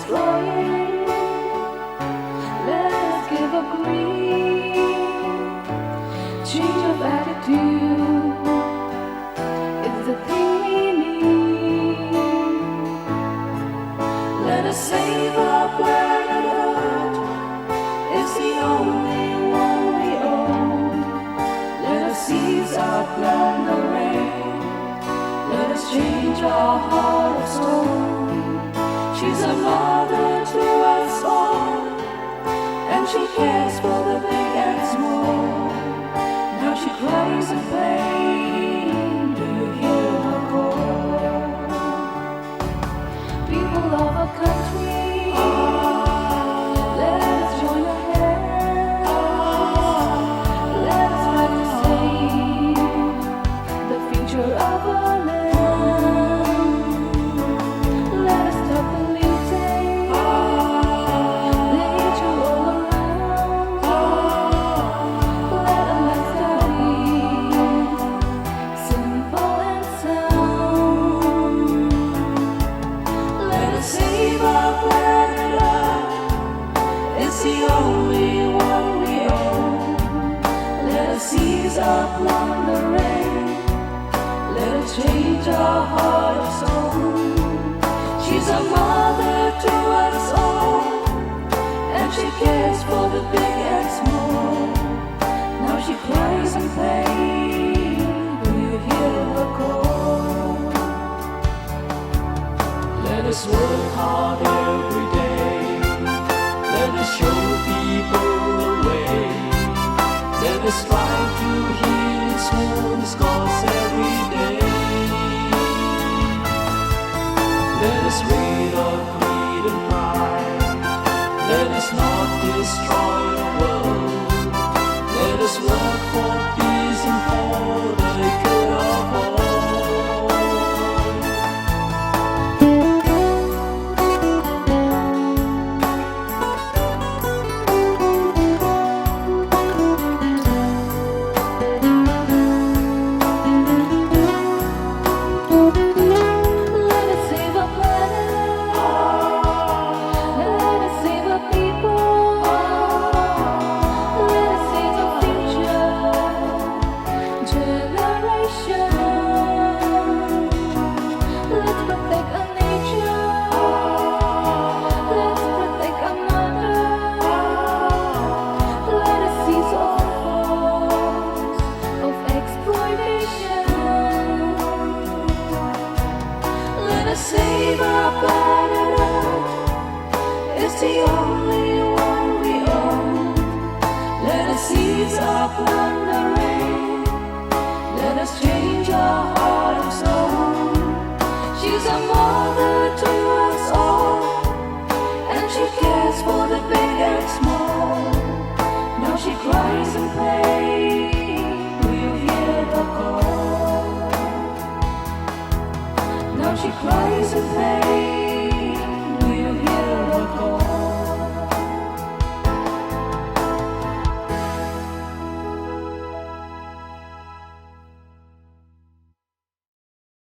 destroying. Let's give a green change of attitude. It's the thing we need. Let us save our planet Earth. It's the only one we own. Let us seize our plundering. Let us change our heart of stone. She's a mother to us all, and she cares for the big and small. Now she cries in pain. Do you hear her call? People of our country, let us join our hands. Let us try to save the future of our land. Let us stop polluting nature all around. Let us study simple and sound. Let us save our planet Earth. It's the only one we own. Let us seize our plundering. Let us change our heart of stone. She's a mother to us all, and she cares for the big and small. Now she cries in pain. Do you hear her call? Let us work hard every day. Let us show people the way. Let us strive to heal its wounds, 'cause every day. Let us rid of greed and pride. Let us not destroy the world. Let us work for peace and for the good of all. Let us save our planet. Let us save our people. Let us save our future generation. Let's protect our nature. Let's protect our mother. Let us seize all forms of exploitation. Let us save our planet Earth. It's the only one we own. Let us seize our plundering. Let us change our heart of stone. She's a mother to us all, and she cares for the big and small. Now she cries in pain. Do you hear her call? Now she cries in pain.